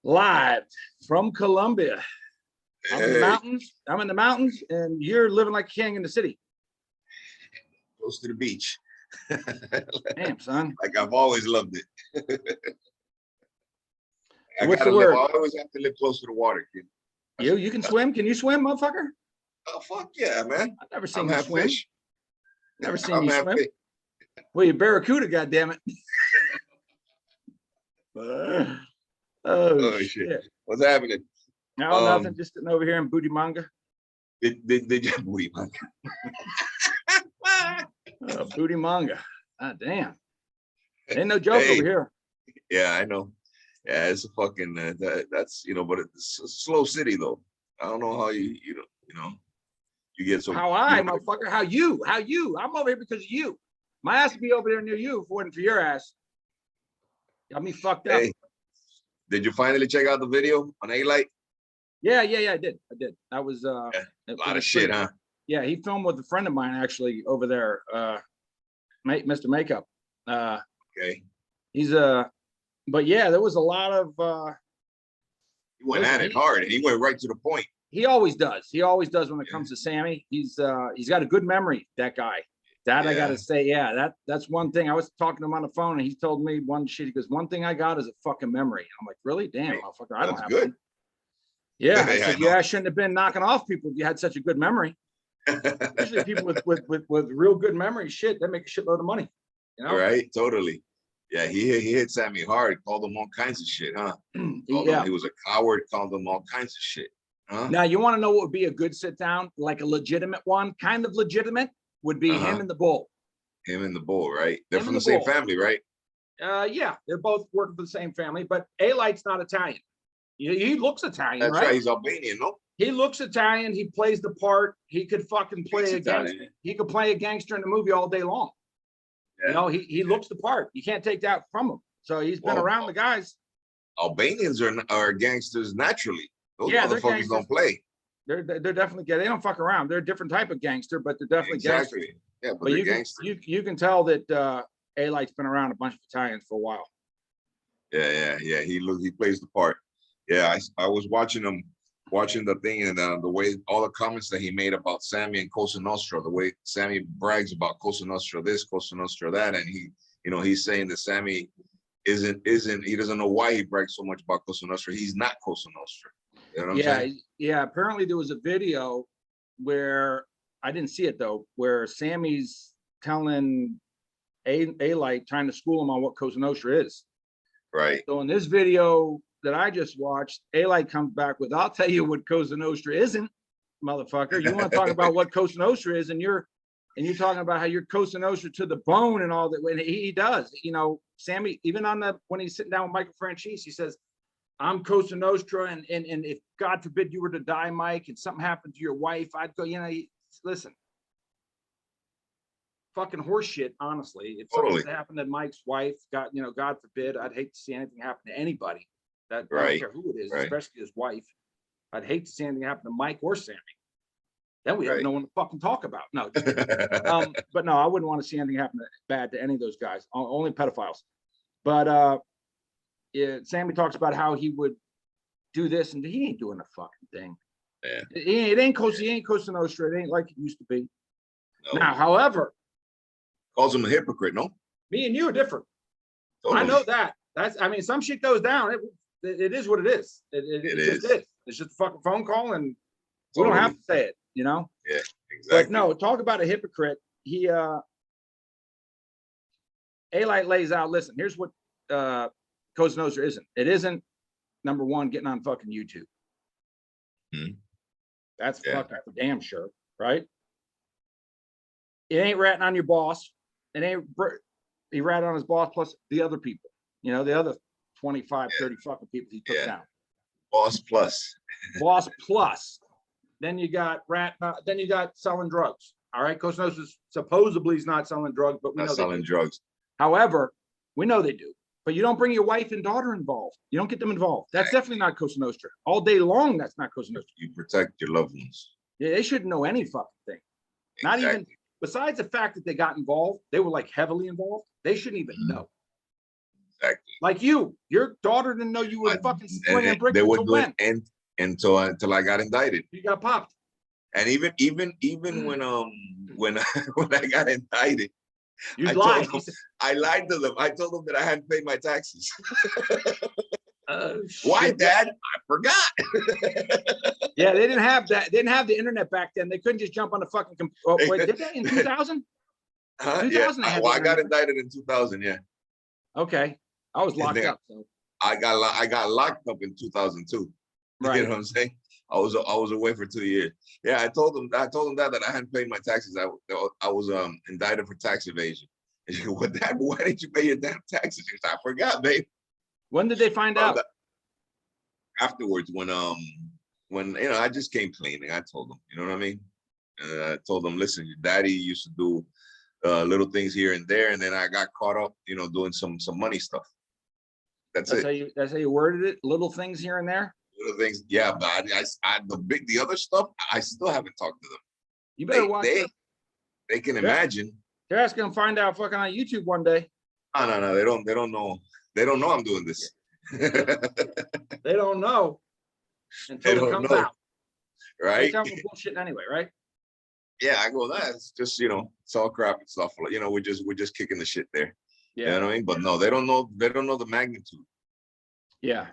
Live from Colombia. I'm in the Hey, mountains. I'm in the mountains, and you're living like a king in the city. close to the beach. Damn, son. Like I've always loved it. So I what's the gotta live. I word? always have to live close to the water, kid. You can swim? Can you swim, motherfucker? Oh fuck yeah, man! I've never I'm seen you half swim. fish. Never seen I'm you half swim. fish. Well, you barracuda, goddammit. Oh Oh shit! shit. What's happening? No, nothing. Just sitting over here in booty manga. Did you booty man? Booty manga. Ah, damn. Ain't no joke Hey, over here. yeah, I know. Yeah, it's a fucking that's but it's a slow city though. I don't know how you get so How I, motherfucker? How you? How you? I'm over here because of you. My ass would be over there near you if it wasn't for your ass. Got me fucked up. Hey, did you finally check out the video on Alite? Yeah, I did. I was Yeah, it a lot of was shit, pretty, huh? yeah, he filmed with a friend of mine actually over there, Mr. Makeup. Okay. He's but yeah, there was a lot of He went listen, at it hard and he went right to the point. he always does. He always does when it comes to Sammy. He's got a good memory, that guy. That I gotta say, yeah, that's one thing. I was talking to him on the phone and he told me one shit. He goes, one thing I got is a fucking memory. I'm like, really? Damn, motherfucker, I don't have good. one. Yeah, I said, I I shouldn't have been knocking off people if you had such a good memory. Usually people with real good memory, shit, they make a shitload of money. You know? Right, totally. Yeah, he hit Sammy hard, called him all kinds of shit, huh? Yeah. Him, he was a coward, called him all kinds of shit. Huh? Now you want to know what would be a good sit down, like a legitimate one, kind of legitimate, would be him and the bull. Him and the bull, right? They're Him from and the the same bull. family, right? Yeah, they're both working for the same family, but Alite's not Italian. He looks Italian, That's right? right. He's Albanian, no? He looks Italian. He plays the part. He could fucking play a gangster. He could play a gangster in the movie all day long. Yeah. You know, he looks the part. You can't take that from him. So he's been around the guys. Albanians are gangsters naturally. Those motherfuckers don't play. They're definitely they don't fuck around. They're a different type of gangster, but they're definitely gangsters. Yeah, but they're gangsters. You can tell that Alite's been around a bunch of Italians for a while. Yeah. He plays the part. Yeah, I was watching the thing and the way all the comments that he made about Sammy and Cosa Nostra, the way Sammy brags about Cosa Nostra this, Cosa Nostra that, and he's saying that Sammy isn't he doesn't know why he brags so much about Cosa Nostra. He's not Cosa Nostra. You know what I'm saying? Yeah. Apparently there was a video where I didn't see it though, where Sammy's telling Alite, trying to school him on what Cosa Nostra is. Right. So in this video that I just watched, Alite comes back with, I'll tell you what Cosa Nostra isn't, motherfucker. You want to talk about what Cosa Nostra is, and you're talking about how you're Cosa Nostra to the bone and all that. When he does, Sammy, even when he's sitting down with Michael Franchise, he says, I'm Cosa Nostra, and if God forbid you were to die, Mike, and something happened to your wife, I'd go, listen, fucking horse shit, honestly. If something happened to Mike's wife, God forbid, I'd hate to see anything happen to anybody. I don't care who it is, especially his wife. I'd hate to see anything happen to Mike or Sammy. Then we have no one to fucking talk about. No, but no, I wouldn't want to see anything happen bad to any of those guys. Only pedophiles. But Sammy talks about how he would do this, and he ain't doing a fucking thing. Yeah. It ain't Cosa Nostra. It ain't like it used to be. No. Now, however, calls him a hypocrite. No, me and you are different. Totally. I know that. Some shit goes down. It is what it is. It just is. It's just a fucking phone call, and we don't have to say it, Yeah, exactly. But no, talk about a hypocrite. Alite lays out, listen, here's what Cosa Nostra isn't. It isn't, number one, getting on fucking YouTube. That's fucking for damn sure, right? It ain't ratting on your boss. He ratted on his boss plus the other people. The other 25, 30 fucking people he took down. Boss plus. Boss plus. Then you got selling drugs. All right. Cosa Nostra supposedly is not selling drugs, but we know selling drugs. However, we know they do. But you don't bring your wife and daughter involved. You don't get them involved. That's definitely not Cosa Nostra. All day long, that's not Cosa Nostra. You protect your loved ones. Yeah, they shouldn't know any fucking thing. Not even, besides the fact that they got involved, they were like heavily involved. They shouldn't even know. Exactly. Like your daughter didn't know you were fucking slinging bricks they until would do when? it until I got indicted. You got popped. And even when when I got indicted, You I lied. told them, I lied to them. I told them that I hadn't paid my taxes. Why, Dad? I forgot. Yeah, they didn't have that. They didn't have the internet back then. They couldn't just jump on the fucking. Oh, wait, did they in 2000? 2000. Yeah. Well, I got indicted in 2000. Yeah. Okay, I was locked up. So I got locked up in 2002. right. You know what I'm saying? I was away for 2 years. Yeah, I told them that I hadn't paid my taxes. I was indicted for tax evasion. And she go, "What, Dad? Why didn't you pay your damn taxes?" She goes, "I forgot, babe." When did they find out? Afterwards, when I just came clean. I told them, you know what I mean? I told them, listen, your daddy used to do little things here and there, and then I got caught up, doing some money stuff. That's it. That's how you worded it. Little things here and there. Little things, yeah. But the other stuff, I still haven't talked to them. You better watch. They can imagine. They're asking to find out fucking on YouTube one day. No, they don't know. They don't know I'm doing this. They don't know until it comes out. Right? They tell them bullshit anyway, right? Yeah, I go, that's just, it's all crap and stuff. We're just kicking the shit there. Yeah. You know what I mean? But no, they don't know the magnitude. Yeah.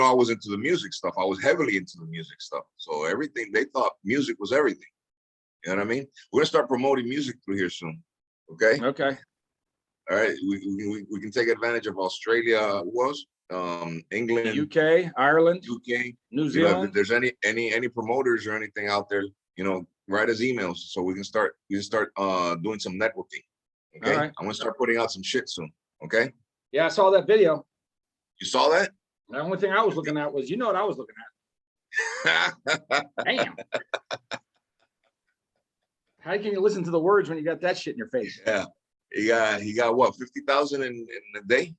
I was into the music stuff. I was heavily into the music stuff. So everything, they thought music was everything. You know what I mean? We're gonna start promoting music through here soon. Okay. Okay. All right. We can take advantage of Australia, England, UK, Ireland, UK, New Zealand. If there's any promoters or anything out there, write us emails so we can start doing some networking. Okay. Right. I'm gonna start putting out some shit soon. Okay. Yeah, I saw that video. You saw that? The only thing I was looking at was, what I was looking at. Damn. How can you listen to the words when you got that shit in your face? Yeah. He got what, 50,000 in a day?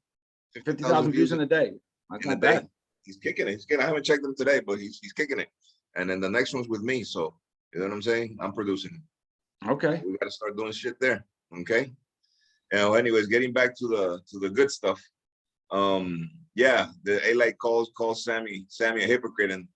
50,000 views in a day. That's not bad. He's kicking it. I haven't checked them today, but he's kicking it. And then the next one's with me. So you know what I'm saying? I'm producing it. Okay. We got to start doing shit there. Okay. Anyways, getting back to the good stuff. Yeah, the Alite calls Sammy a hypocrite, and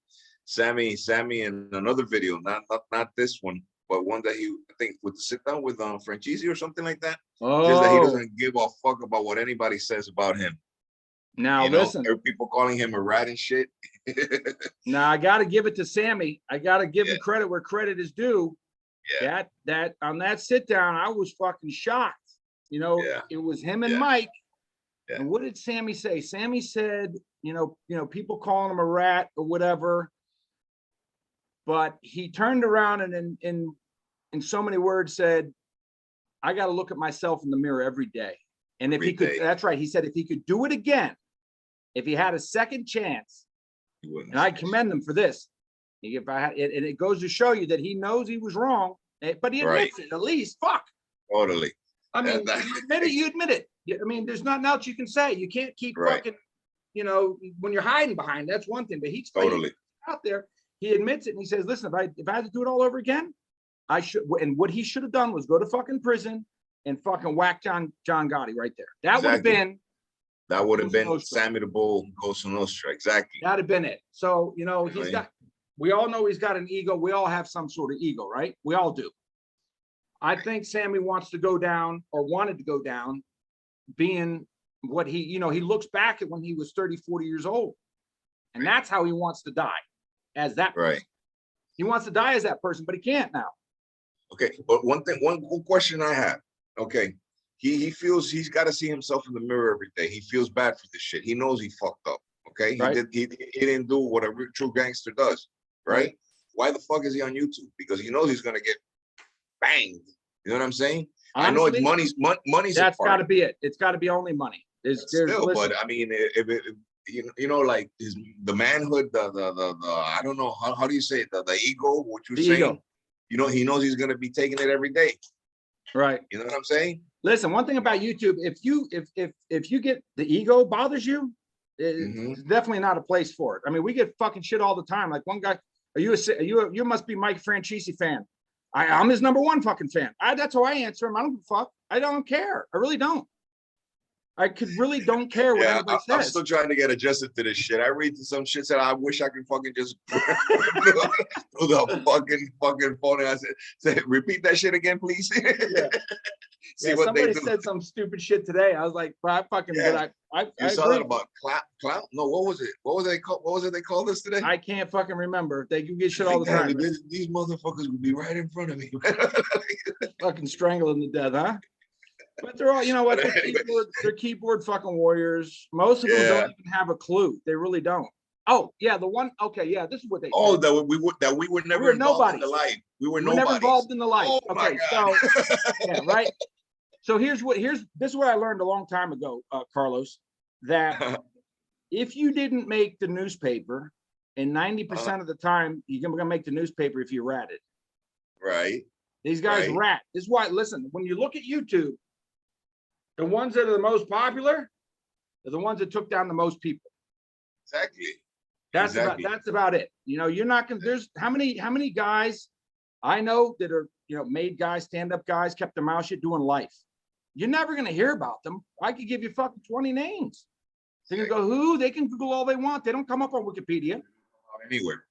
Sammy in another video, not this one, but one that I think with the sit down with Francesi or something like that. Oh. Just that he doesn't give a fuck about what anybody says about him. Now listen, there are people calling him a rat and shit. Now I got to give it to Sammy. I got to give him credit where credit is due. Yeah. That on that sit down, I was fucking shocked. It was him and Mike. Yeah. And what did Sammy say? Sammy said, people calling him a rat or whatever. But he turned around and in so many words said, I got to look at myself in the mirror every day. And if he could, that's right. He said, if he could do it again, if he had a second chance, and I commend him for this. If I had, and it goes to show you that he knows he was wrong, but he admits it at least. Fuck. Totally. I mean, you admit it. I mean, there's nothing else you can say. You can't keep fucking, when you're hiding behind, that's one thing, but he's totally out there. He admits it and he says, listen, if I had to do it all over again, I should. And what he should have done was go to fucking prison and fucking whack John Gotti right there. That would have been. That would have been Sammy the Bull, Cosa Nostra. Exactly. That'd have been it. So, we all know he's got an ego. We all have some sort of ego, right? We all do. I think Sammy wants to go down or wanted to go down being what he looks back at when he was 30, 40 years old. And that's how he wants to die, as that person. He wants to die as that person, but he can't now. Okay. But one question I have. Okay. He feels he's got to see himself in the mirror every day. He feels bad for this shit. He knows he fucked up. Okay. He didn't do what a true gangster does. Right? Why the fuck is he on YouTube? Because he knows he's going to get banged. You know what I'm saying? Honestly, I know it's money's. That's got to be it. It's got to be only money. But I mean, if like the manhood, the I don't know how do you say it? The ego, what you're saying. Ego. He knows he's gonna be taking it every day. Right. You know what I'm saying? Listen, one thing about YouTube, if you get the ego bothers you, it's definitely not a place for it. I mean, we get fucking shit all the time. Like one guy, you must be Mike Francesi fan. I'm his #1 fucking fan. That's how I answer him. I don't give a fuck. I don't care. I really don't. I could really don't care what anybody says. I'm still trying to get adjusted to this shit. I read some shit that I wish I could fucking just through the fucking phone. And I said, repeat that shit again, please. Yeah. See what somebody said some stupid shit today. I was like, I fucking, but you saw that about clout? No, what was it? What was it they called us today? I can't fucking remember. They get shit all the time. These motherfuckers would be right in front of me. Fucking strangling to death, huh? But they're all, you know what? They're keyboard fucking warriors. Most of them don't even have a clue. They really don't. Oh yeah, the one. Okay, yeah, this is what they. Oh, said. that we were never involved in the life. We were never involved in the life. Oh, okay, so yeah, right. So this is what I learned a long time ago, Carlos. That if you didn't make the newspaper, and 90% of the time you're gonna make the newspaper if you ratted. Right. These guys rat. This is why. Listen, when you look at YouTube. The ones that are the most popular are the ones that took down the most people. Exactly. That's about it. You know, you're not gonna. There's how many guys I know that are made guys, stand-up guys, kept their mouth shut doing life. You're never gonna hear about them. I could give you fucking 20 names. They're gonna go who? They can Google all they want. They don't come up on Wikipedia. Anywhere.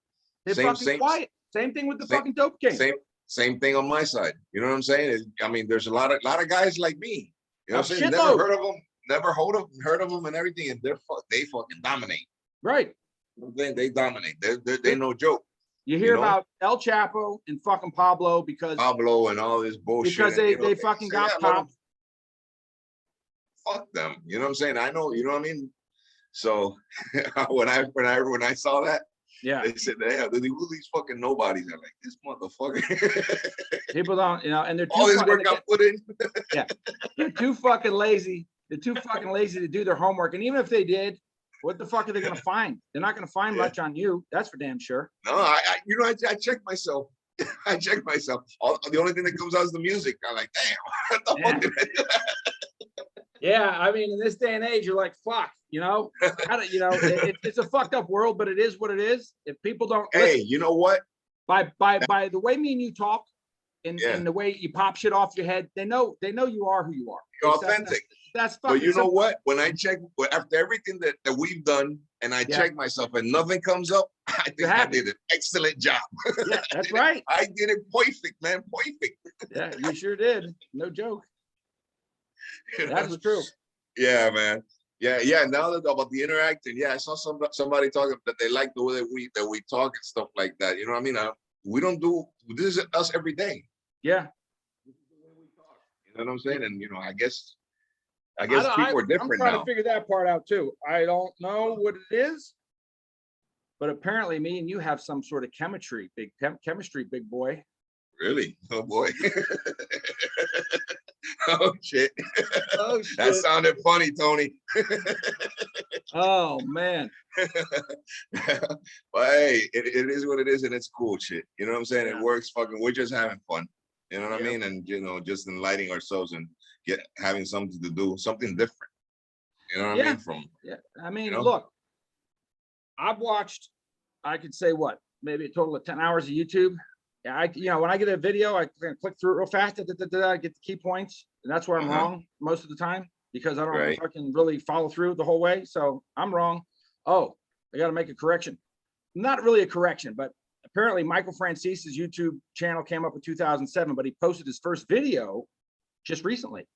They're fucking quiet. Same thing with the fucking dope king. Same thing on my side. You know what I'm saying? I mean, there's a lot of guys like me. You know what I'm saying? Never heard of them and everything, and they fucking dominate. Right. They dominate. They're no joke. You hear about El Chapo and fucking Pablo because Pablo and all this bullshit. Because they fucking got popped. Fuck them. You know what I'm saying? I know, you know what I mean? So when I saw that, they said, "Damn, who these fucking nobodies?" I'm like, "This motherfucker." People don't, and they're too all this work I put in. Yeah, they're too fucking lazy. They're too fucking lazy to do their homework. And even if they did, what the fuck are they gonna find? They're not gonna find much on you. That's for damn sure. No, I check myself. I check myself. The only thing that comes out is the music. I'm like, damn, what the fuck did I do? Yeah, I mean, in this day and age, you're like, fuck, it's a fucked up world, but it is what it is. If people don't, listen, you know what? By the way me and you talk, and the way you pop shit off your head, they know you are who you are. You're authentic. That's fucking. But you know what? When I check after everything that we've done, and I check myself, and nothing comes up, I think I did an excellent job. Yeah, that's right. I did it perfect, man. Perfect. Yeah, you sure did. No joke. That's true. Yeah, man. Yeah. Now that about the interacting, I saw somebody talking that they like the way that we talk and stuff like that. You know what I mean? We don't do this is us every day. Yeah. This is the way we talk. You know what I'm saying? And I guess people are different now. I'm trying to figure that part out too. I don't know what it is, but apparently me and you have some sort of chemistry, big boy. Really? Oh boy. Oh shit. Oh shit. That sounded funny, Tony. Oh man. But hey, it is what it is, and it's cool shit. You know what I'm saying? It works fucking. We're just having fun. You know what I mean? And just enlightening ourselves and having something to do, something different. You know what I mean? Look, I've watched, I could say maybe a total of 10 hours of YouTube. Yeah, when I get a video, I click through it real fast. I get the key points, and that's where I'm wrong most of the time because I don't fucking really follow through the whole way. So I'm wrong. Oh, I got to make a correction. Not really a correction, but apparently Michael Francese's YouTube channel came up in 2007, but he posted his first video just recently.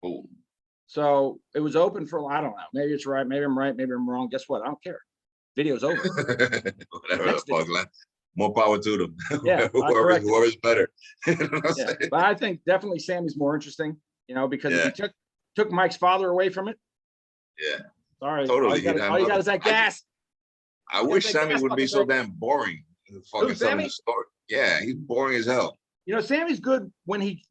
Oh. So it was open for, I don't know. Maybe it's right. Maybe I'm right. Maybe I'm wrong. Guess what? I don't care. Video's over. Whatever the fuck, man. More power to them. Yeah, whoever's better. But I think definitely Sammy's more interesting, because if he took Mike's father away from it. Yeah. Sorry. Totally. All you got is that gas. I wish Sammy would be so damn boring. Fucking Sammy? Story. Yeah, he's boring as hell. Sammy's good when he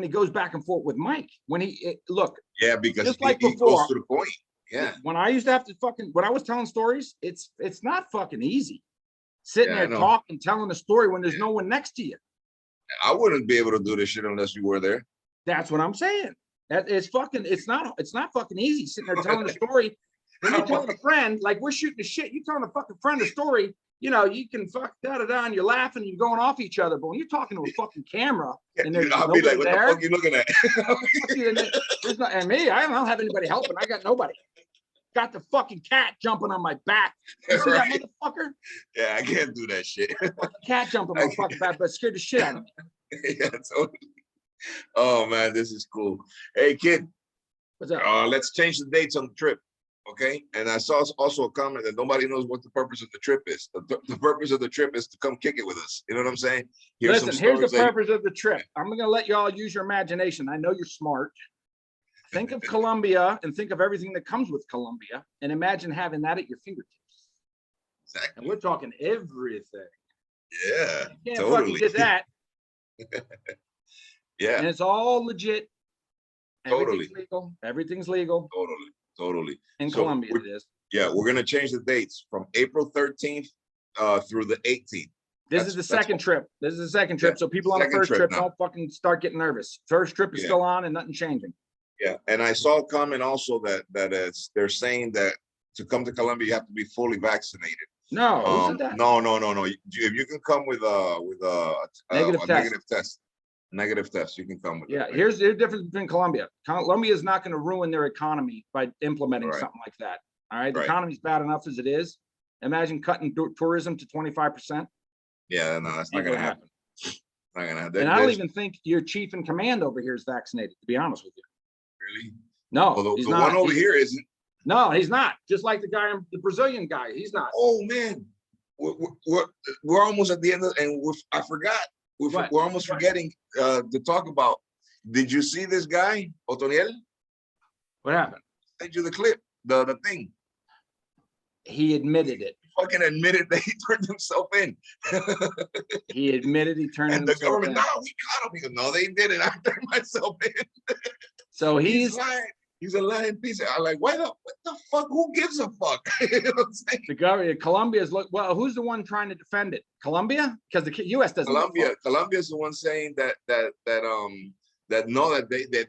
goes back and forth with Mike. Yeah, because just he goes to the point. Yeah. When I used to have to when I was telling stories, it's not fucking easy. Sitting there talking, telling a story when there's no one next to you. I wouldn't be able to do this shit unless you were there. That's what I'm saying. It's not fucking easy sitting there telling a story When you're telling a friend, like we're shooting the shit, you telling a fucking friend a story, you know, you can fuck da-da-da and you're laughing and you're going off each other. But when you're talking to a fucking camera and there's I'll be like, what there, the fuck you looking at? there's not, and me, I don't have anybody helping. I got nobody. Got the fucking cat jumping on my back. You see that motherfucker? Yeah, I can't do that shit. Cat jumping on my fucking back, but scared the shit out of me. Yeah, totally. Oh man, this is cool. Hey kid, what's up? Let's change the dates on the trip. Okay. And I saw also a comment that nobody knows what the purpose of the trip is. The purpose of the trip is to come kick it with us. You know what I'm saying? Listen, here's the purpose of the trip. I'm going to let you all use your imagination. I know you're smart. Think of Colombia and think of everything that comes with Colombia and imagine having that at your fingertips. Exactly. And we're talking everything. Yeah, you can't fucking get that. Yeah. And it's all legit. Totally. Legal. Everything's legal. Totally. In Colombia, it is. Yeah, we're gonna change the dates from April 13th through the 18th. This is the second trip. This is the second trip. So people on the first trip don't fucking start getting nervous. First trip is still on and nothing changing. Yeah, and I saw a comment also that they're saying that to come to Colombia you have to be fully vaccinated. No, who said that? No. If you can come with a negative test, you can come with. Yeah, here's the difference between Colombia. Colombia is not going to ruin their economy by implementing something like that. All right, the economy's bad enough as it is. Imagine cutting tourism to 25%. Yeah, no, that's not going to happen. Not going to happen. And I don't even think your chief in command over here is vaccinated, to be honest with you. Really? No, well, he's the not. one over here isn't. No, he's not. Just like the guy, the Brazilian guy, he's not. Oh man, we're almost at the end of, and I forgot. We're almost forgetting to talk about. Did you see this guy, Otoniel? What happened? I sent you the clip, the thing. He admitted it. He fucking admitted that he turned himself in. He admitted he turned and the himself government, in. no, we caught him. He goes, no, they didn't. I turned myself in. So he's lying. He's a lying piece. I'm like, what the fuck? Who gives a fuck? You know what I'm saying? The government, Colombia's well. Who's the one trying to defend it? Colombia, because the U.S. doesn't. Colombia is the one saying that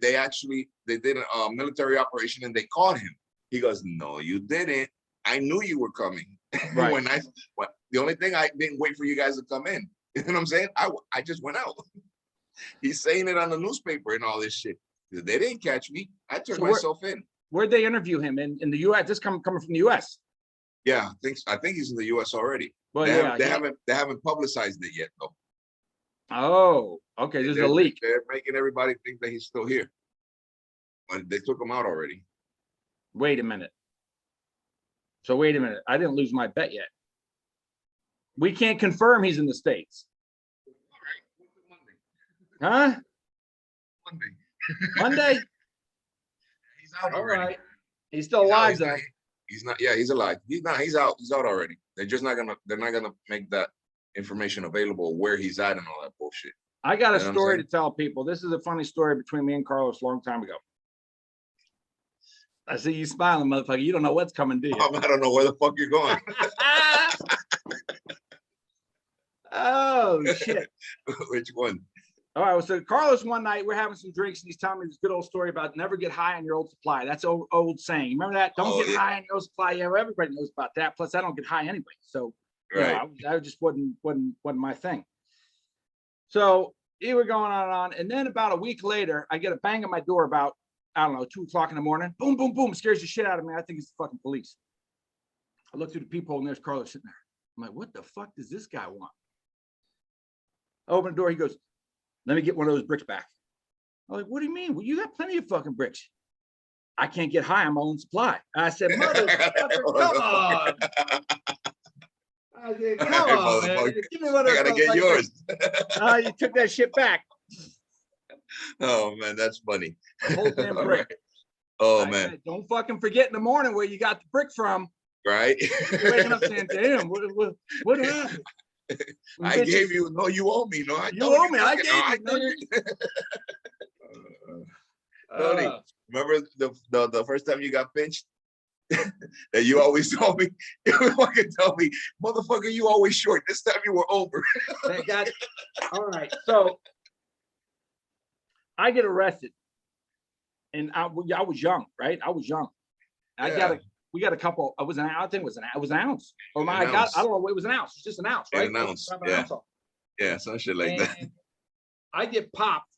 they actually did a military operation and they caught him. He goes, no, you didn't. I knew you were coming. Right. The only thing I didn't wait for you guys to come in. You know what I'm saying? I just went out. He's saying it on the newspaper and all this shit. They didn't catch me. I turned myself in. Where'd they interview him? In the U.S.? This coming from the U.S.? Yeah, I think he's in the U.S. already. Well, they haven't publicized it yet though. Oh, okay. There's a leak. They're making everybody think that he's still here. But they took him out already. Wait a minute. So wait a minute. I didn't lose my bet yet. We can't confirm he's in the States. All right. Huh? Monday? He's out already. All right. He's still alive though. He's not, yeah, he's alive. He's out already. They're not gonna make that information available where he's at and all that bullshit. I got a story to tell people. This is a funny story between me and Carlos a long time ago. I see you smiling, motherfucker. You don't know what's coming, do you? I don't know where the fuck you're going. Oh shit. Which one? All right, so Carlos, one night we're having some drinks and he's telling me this good old story about never get high on your old supply. That's old saying. Remember that? Don't get high on your old supply. Yeah, well, everybody knows about that. Plus, I don't get high anyway. So I just wasn't my thing. So we were going on and on. And then about a week later, I get a bang on my door about, I don't know, 2 o'clock in the morning. Boom, boom, boom. Scares the shit out of me. I think it's the fucking police. I look through the peephole and there's Carlos sitting there. I'm like, what the fuck does this guy want? I open the door. He goes, let me get one of those bricks back. I'm like, what do you mean? Well, you got plenty of fucking bricks. I can't get high on my own supply. I said, motherfucker, come on. I said, come on, man. Give me one of those. I gotta get yours. You took that shit back. Oh man, that's funny. The whole damn brick. Right. Oh I man. said, don't fucking forget in the morning where you got the brick from. Right. You're waking up saying, damn, what happened? I gave you, no, you owe me. No, you owe me. I gave you. Tony, remember the first time you got pinched? That you always told me, you fucking tell me, motherfucker, you always short. This time you were over. Thank God. All right. So I get arrested. And I was young, right? I was young. I we got a couple. I think it was an ounce. Or I don't know. It was an ounce. It's just an ounce, right? An ounce. Yeah. Yeah, some shit like that. I get popped,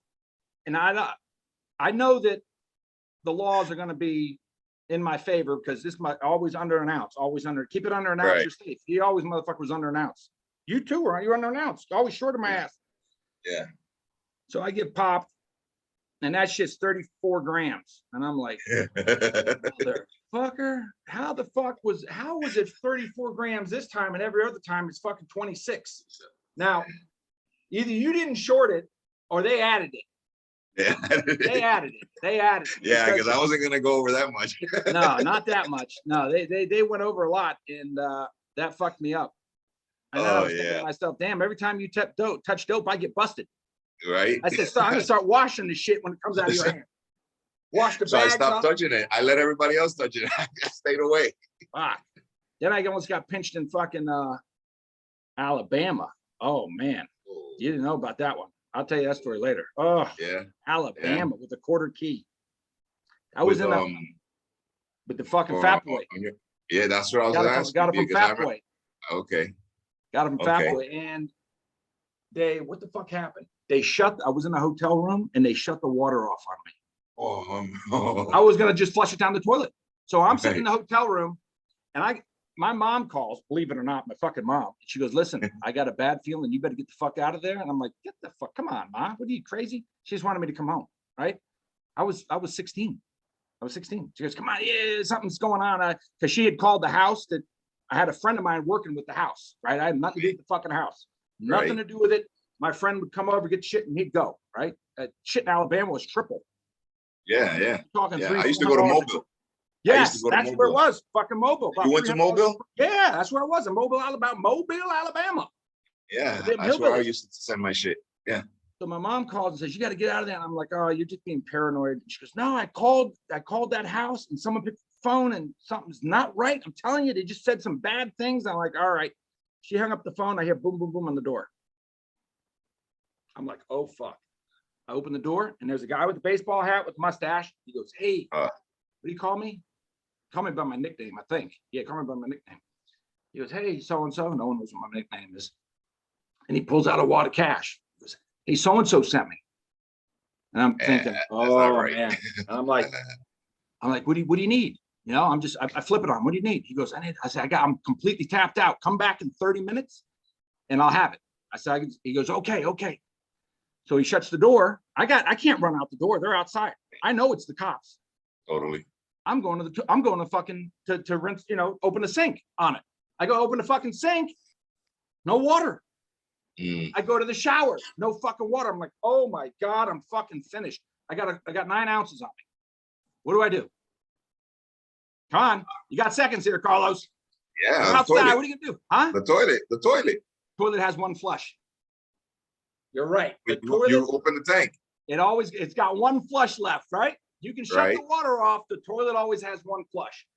and I know that the laws are going to be in my favor because this might always under an ounce, always under. Keep it under an ounce. You're safe. He always motherfucker was under an ounce. You too, are you under an ounce? Always short of my ass. Yeah. So I get popped, and that shit's 34 grams, and I'm like, motherfucker, how was it 34 grams this time, and every other time it's fucking 26? Now, either you didn't short it or they added it. They added it. Yeah, because I wasn't gonna go over that much. No, not that much. No, they went over a lot, and that fucked me up. And then I was thinking to myself, damn, every time you touch dope, I get busted. Right. I said, I'm gonna start washing the shit when it comes out of your hand. Wash the bags. So I stopped touching it. I let everybody else touch it. I stayed away. Fuck. Then I almost got pinched in fucking Alabama. Oh man, you didn't know about that one. I'll tell you that story later. Oh yeah, Alabama with a quarter key. I was with the fucking Fat Boy. Yeah, that's what I was asking. Got it from Fat Boy. Okay. Got it from Fat Boy, and what the fuck happened? I was in a hotel room and they shut the water off on me. Oh no. I was gonna just flush it down the toilet. So I'm sitting in the hotel room, and my mom calls, believe it or not, my fucking mom. She goes, listen, I got a bad feeling. You better get the fuck out of there. And I'm like, get the fuck, come on, Ma. What are you, crazy? She just wanted me to come home, right? I was 16. I was 16. She goes, come on, yeah, something's going on. Because she had called the house that I had a friend of mine working with the house, right? I had nothing to do with the fucking house. Nothing to do with it. My friend would come over, get shit, and he'd go, right? Shit in Alabama was triple. Yeah. Talking I used to go to Mobile. Yes, that's where it was. Fucking Mobile. You went to Mobile? Yeah, that's where it was. In Mobile, Alabama. Yeah, that's where I used to send my shit. Yeah. So my mom calls and says, you got to get out of there. And I'm like, oh, you're just being paranoid. And she goes, no, I called that house and someone picked the phone and something's not right. I'm telling you, they just said some bad things. I'm like, all right. She hung up the phone. I hear boom, boom, boom on the door. I'm like, oh, fuck. I open the door and there's a guy with a baseball hat with a mustache. He goes, hey, what do you call me? Call me by my nickname, I think. Yeah, call me by my nickname. He goes, hey, so-and-so. No one knows what my nickname is. And he pulls out a wad of cash. He goes, hey, so-and-so sent me. And I'm thinking, oh, man. And I'm like, what do you need? You know, I flip it on. What do you need? He goes, I'm completely tapped out. Come back in 30 minutes and I'll have it. I said, he goes, okay. So he shuts the door. I can't run out the door. They're outside. I know it's the cops. Totally. I'm going to fucking to rinse, open the sink on it. I go open the fucking sink. No water. I go to the shower. No fucking water. I'm like, oh my God, I'm fucking finished. I got 9 ounces on me. What do I do? Come on. You got seconds here, Carlos. Yeah. Outside. What are you gonna do? Huh? The toilet. Toilet has one flush. You're right. You open the tank. It's got one flush left, right? You can shut the water off. The toilet always has one flush.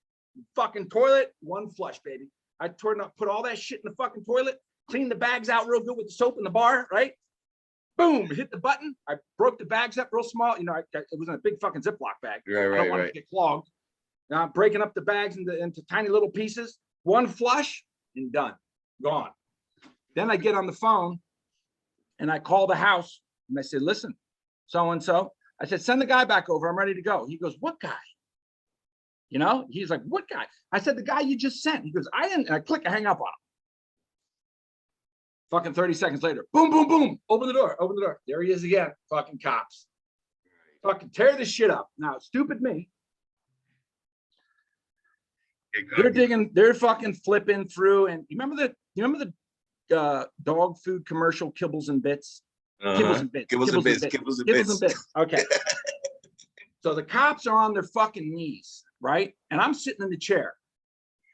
Fucking toilet, one flush, baby. I put all that shit in the fucking toilet, clean the bags out real good with the soap in the bar, right? Boom, hit the button. I broke the bags up real small. It was in a big fucking Ziploc bag. I don't want it to get clogged. Now I'm breaking up the bags into tiny little pieces. One flush and done. Gone. Then I get on the phone and I call the house and I said, listen, so-and-so. I said, send the guy back over. I'm ready to go. He goes, what guy? He's like, what guy? I said, the guy you just sent. He goes, I didn't. And I hang up on him. Fucking 30 seconds later, boom, boom, boom. Open the door. There he is again. Fucking cops. Fucking tear this shit up. Now, stupid me. They're fucking flipping through. And you remember the dog food commercial, Kibbles and Bits? Kibbles and Bits. Okay. So the cops are on their fucking knees, right? And I'm sitting in the chair.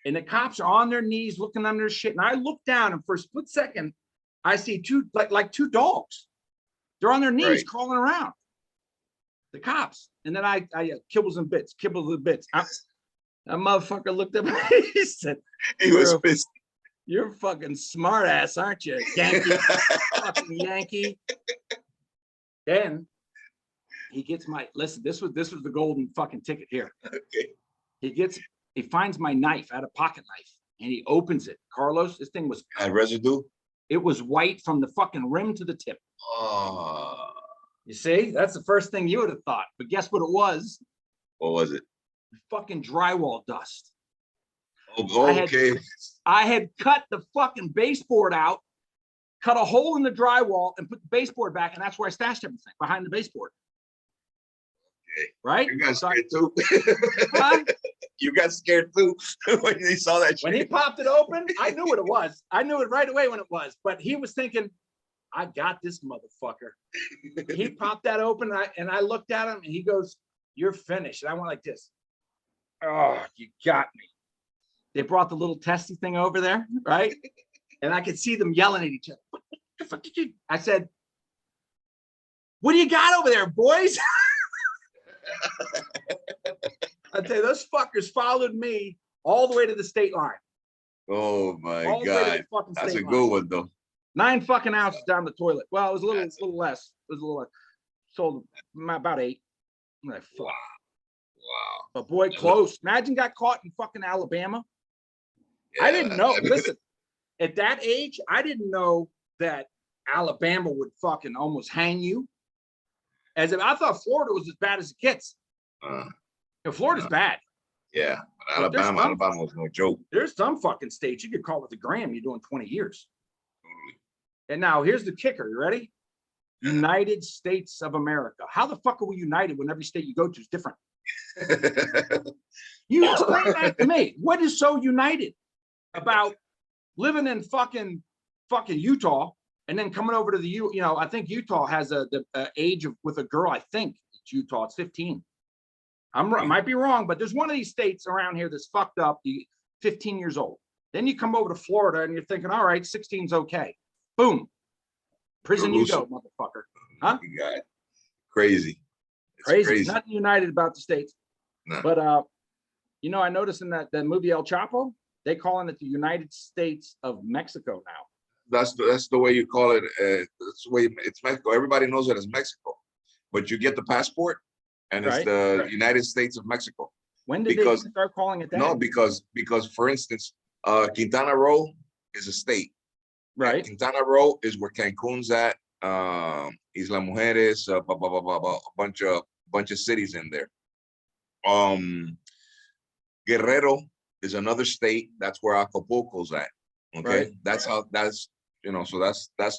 And the cops are on their knees looking under their shit. And I look down and for a split second, I see two dogs. They're on their knees crawling around. The cops. And then I Kibbles and Bits. That motherfucker looked at me. He said, he was pissed. You're a fucking smart ass, aren't you? Yankee. Fucking Yankee. Then he gets this was the golden fucking ticket here. Okay. He gets He finds my knife, I had a pocket knife, and he opens it. Carlos, this thing was had residue. It was white from the fucking rim to the tip. Oh, you see, that's the first thing you would have thought. But guess what it was? What was it? Fucking drywall dust. Oh, okay. I had cut the fucking baseboard out, cut a hole in the drywall, and put the baseboard back, and that's where I stashed everything, behind the baseboard. Okay. Right? You got scared too. Huh? You got scared too when he saw that shit. When he popped it open, I knew what it was. I knew it right away when it was. But he was thinking, I got this motherfucker. He popped that open, and I looked at him, and he goes, "You're finished." And I went like this. Oh, you got me. They brought the little testy thing over there, right? And I could see them yelling at each other. What the fuck did you? I said, "What do you got over there, boys?" I tell you, those fuckers followed me all the way to the state line. Oh my God. That's a good one though. 9 fucking ounces down the toilet. Well, it was a little less. It was a little less. Sold about 8. I'm like, fuck. Wow. But boy, close. Imagine got caught in fucking Alabama. Yeah. I didn't know. Listen, at that age, I didn't know that Alabama would fucking almost hang you. As if I thought Florida was as bad as it gets. Florida's bad. Yeah, Alabama was no joke. There's some fucking states you could call it the gram. You're doing 20 years. And now here's the kicker. You ready? United States of America. How the fuck are we united when every state you go to is different? You explain that to me. What is so united about living in fucking Utah and then coming over to the I think Utah has the age of with a girl. I think it's Utah. It's 15. I might be wrong, but there's one of these states around here that's fucked up. 15 years old. Then you come over to Florida and you're thinking, all right, 16's okay. Boom. Prison you go, motherfucker. Huh? You got it. Crazy. Crazy. Nothing united about the states. No. But I noticed in that movie El Chapo, they calling it the United States of Mexico now. That's the way you call it. That's the way it's Mexico. Everybody knows it as Mexico, but you get the passport, and it's the United States of Mexico. When did they start calling it that? No, because for instance, Quintana Roo is a state. Right. Quintana Roo is where Cancun's at. Isla Mujeres, a bunch of cities in there. Guerrero is another state. That's where Acapulco's at. Okay, right. That's so that's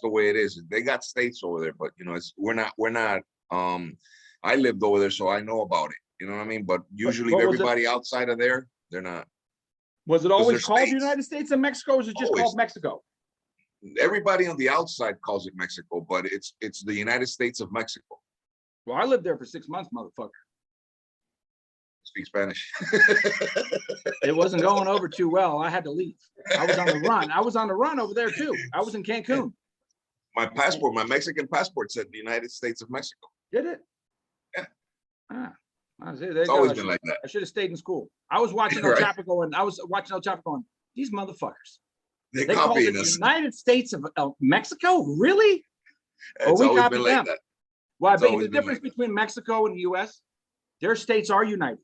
the way it is. They got states over there, but we're not. I lived over there, so I know about it. You know what I mean? But usually everybody outside of there, they're not. Was it always called the United States of Mexico, or was it just called Mexico? Everybody on the outside calls it Mexico, but it's the United States of Mexico. Well, I lived there for 6 months, motherfucker. Speak Spanish. It wasn't going over too well. I had to leave. I was on the run. I was on the run over there too. I was in Cancun. My passport, my Mexican passport said the United States of Mexico. Did it? Yeah. It's always been like that. I should have stayed in school. I was watching El Chapo going, these motherfuckers. They called it the United States of Mexico? Really? It's always been like that. Well, I bet you the difference between Mexico and the US, their states are united.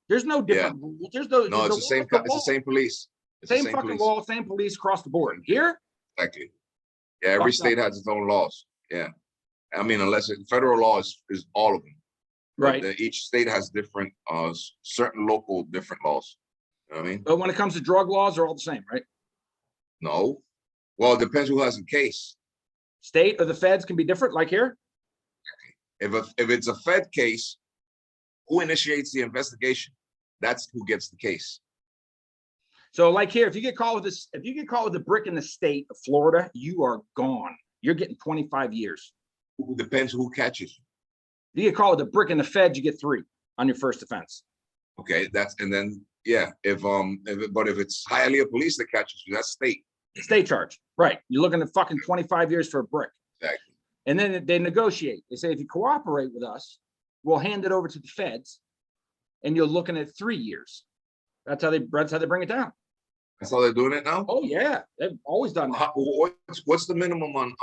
There's no different. Yeah. There's it's the same. It's the same police. Same fucking law, same police across the board. Here, exactly. Yeah, every state has its own laws. Yeah, I mean, unless federal law is all of them. Right. Each state has different, certain local different laws. You know what I mean? But when it comes to drug laws, they're all the same, right? No. Well, it depends who has the case. State or the feds can be different, like here. If it's a Fed case, who initiates the investigation? That's who gets the case. So, like here, if you get caught with this, if you get caught with a brick in the state of Florida, you are gone. You're getting 25 years. It depends who catches you. If you get caught with a brick in the feds, you get 3 on your first offense. Okay, but if it's Hialeah police that catches you, that's state. State charge, right? You're looking at fucking 25 years for a brick. Exactly. And then they negotiate. They say, if you cooperate with us, we'll hand it over to the feds, and you're looking at 3 years. That's how they bring it down. That's how they're doing it now. Oh yeah, they've always done that. What's the minimum on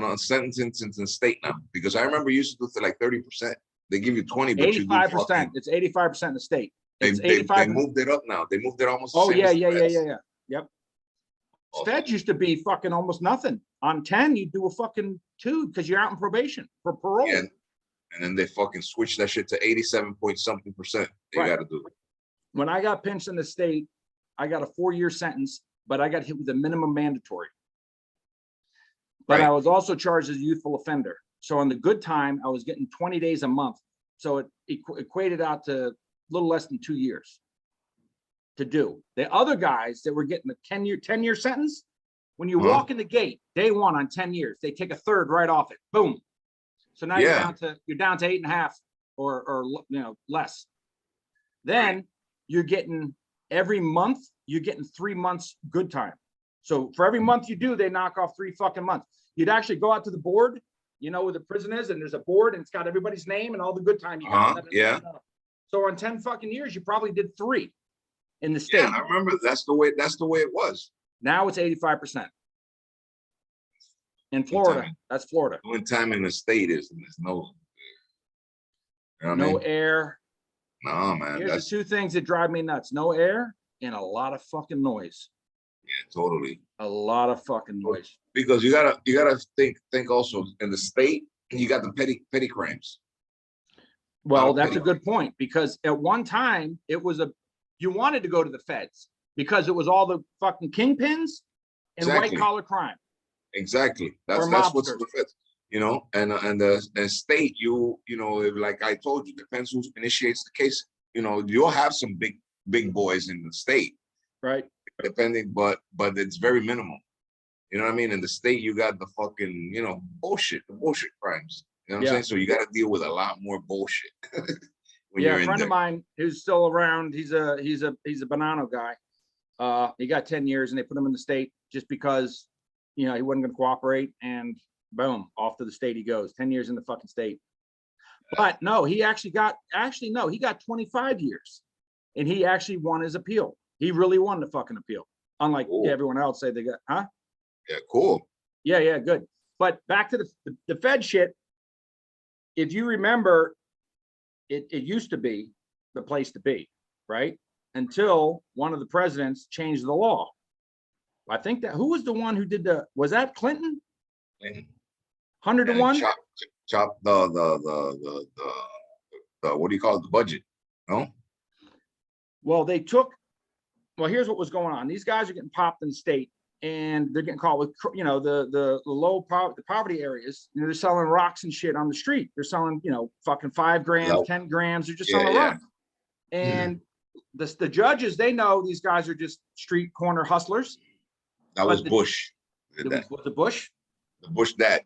a sentence in the state now? Because I remember you used to do like 30%. They give you 20, but you do 85%. It's 85% in the state. They It's 85%. they moved it up now. They moved it almost. Oh, the same yeah, as the yeah, yeah, feds. yeah, yeah. Yep. Awesome. Feds used to be fucking almost nothing. On 10, you do a fucking 2 because you're out on probation for parole. Yeah, and then they fucking switched that shit to 87 point something percent. They Right. got to do it. When I got pinched in the state, I got a 4-year sentence, but I got hit with a minimum mandatory. But Right. I was also charged as a youthful offender. So on the good time, I was getting 20 days a month. So it equated out to a little less than 2 years to do. The other guys that were getting the 10-year sentence, when you walk in the gate, day 1 on 10 years, they take a third right off it. Boom. So now you're down to 8.5 or less. Then you're getting every month, you're getting 3 months good time. So for every month you do, they knock off 3 fucking months. You'd actually go out to the board, where the prison is, and there's a board and it's got everybody's name and all the good time you got. Yeah. So on 10 fucking years, you probably did 3 in the state. Yeah, I remember that's the way it was. Now it's 85%. In Florida, that's Florida. One time in the state is there's no, no air. No, man. Here's the 2 things that drive me nuts: no air and a lot of fucking noise. Yeah, totally. A lot of fucking noise. Because you gotta think also in the state, you got the petty crimes. Well, that's a good point, because at one time it was you wanted to go to the feds because it was all the fucking kingpins and white collar crime. Exactly. That's what's the feds. And the state, like I told you, depends who initiates the case. You'll have some big boys in the state, right? Depending, but it's very minimal. You know what I mean? In the state, you got the fucking, the bullshit crimes. You know what I'm saying? So you got to deal with a lot more bullshit. A friend of mine who's still around, he's a Banano guy. He got 10 years and they put him in the state just because, he wasn't going to cooperate, and boom, off to the state he goes. 10 years in the fucking state. But no, he got 25 years, and he actually won his appeal. He really won the fucking appeal. Unlike everyone else say they got, huh? Yeah, cool. Yeah, good. But back to the Fed shit. If you remember, it used to be the place to be, right? Until one of the presidents changed the law. I think who was the one who did was that Clinton? 100 to 1? Chop the what do you call it? The budget, no? Well, here's what was going on. These guys are getting popped in the state, and they're getting caught with, the low poverty areas. They're selling rocks and shit on the street. They're selling, fucking 5 grams, 10 grams. They're just selling rock. And the judges, they know these guys are just street corner hustlers. That was Bush. Was it Bush? The Bush dad.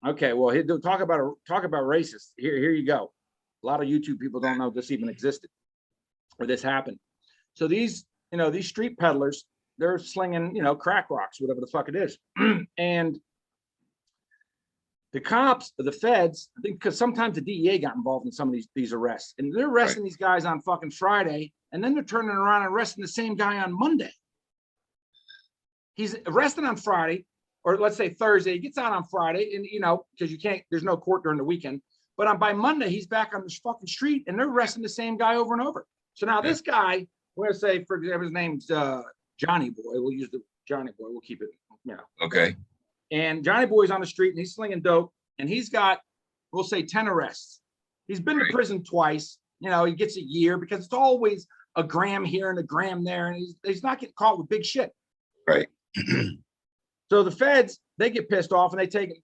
Okay, well, talk about racist. Here you go. A lot of YouTube people don't know this even existed or this happened. So these street peddlers, they're slinging, crack rocks, whatever the fuck it is. And the cops, the feds, I think, because sometimes the DEA got involved in some of these arrests, and they're arresting these guys on fucking Friday, and then they're turning around and arresting the same guy on Monday. He's arrested on Friday, or let's say Thursday. He gets out on Friday, and because there's no court during the weekend. But by Monday, he's back on the fucking street, and they're arresting the same guy over and over. So now this guy, we're gonna say, for example, his name's Johnny Boy. We'll use the Johnny Boy. We'll keep it, Okay. And Johnny Boy's on the street, and he's slinging dope, and he's got, we'll say, 10 arrests. He's been to prison twice. He gets a year because it's always a gram here and a gram there, and he's not getting caught with big shit. Right. So the feds, they get pissed off, and they take it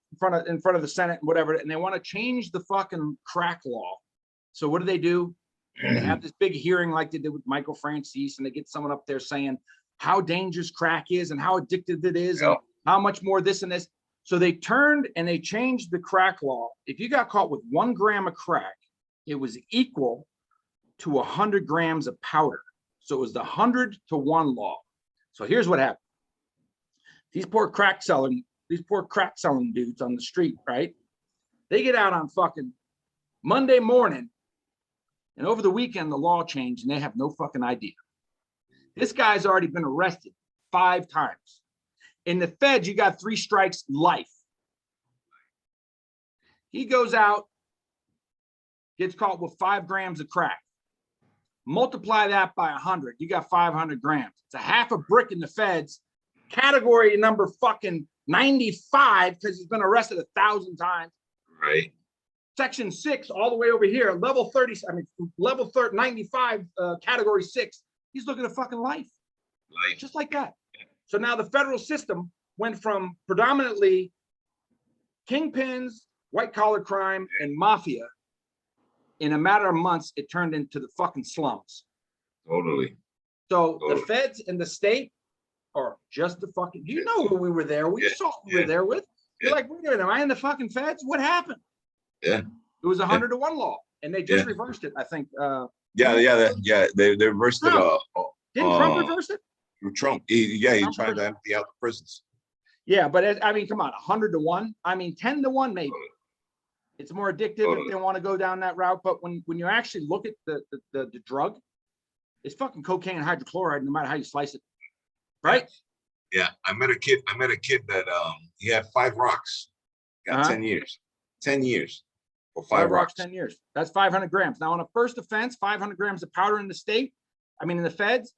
in front of the Senate and whatever, and they want to change the fucking crack law. So what do? They have this big hearing like they did with Michael Francis, and they get someone up there saying how dangerous crack is and how addictive it is, and how much more this and this. So they turned and they changed the crack law. If you got caught with 1 gram of crack, it was equal to 100 grams of powder. So it was the 100 to 1 law. So here's what happened. These poor crack selling dudes on the street, right? They get out on fucking Monday morning, and over the weekend, the law changed, and they have no fucking idea. This guy's already been arrested 5 times. In the feds, you got 3 strikes, life. He goes out, gets caught with 5 grams of crack. Multiply that by 100, you got 500 grams. It's a half a brick in the feds. Category number fucking 95 because he's been arrested 1,000 times. Right. Section 6 all the way over here, level 30. I mean, level 95, category 6. He's looking at fucking life, just like that. So now the federal system went from predominantly kingpins, white collar crime, and mafia. In a matter of months, it turned into the fucking slums. Totally. So the feds and the state are just the fucking, you know who we were there. We saw who we were there with. You're like, wait a minute, am I in the fucking feds? What happened? Yeah. It was 100 to 1 law, and they just reversed it, I think. They reversed it. Didn't Trump reverse it? Trump, he's trying to empty out the prisons. Yeah, but I mean, come on, 100 to 1. I mean, 10 to 1 maybe. It's more addictive if they want to go down that route. But when you actually look at the drug, it's fucking cocaine and hydrochloride, no matter how you slice it, right? Yeah, I met a kid that he had 5 rocks, got 10 years, 10 years for 5 rocks, 10 years. That's 500 grams. Now on a first offense, 500 grams of powder in the state, I mean in the feds,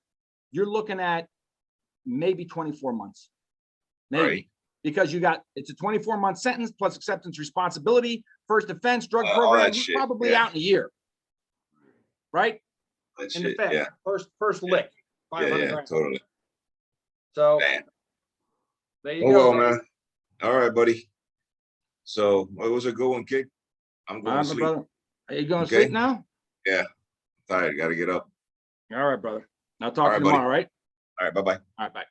you're looking at maybe 24 months, maybe, because it's a 24-month sentence plus acceptance responsibility, first offense, drug program. He's probably out in a year, right? In the feds, first lick. 500 grams. Totally. So there you go, man. All right, buddy. So it was a good one, kid. I'm going to sleep. Brother. Are you going to sleep now? Yeah. I'm tired. Got to get up. All right, brother. I'll talk to you tomorrow, right? All right. Bye-bye. All right, bye.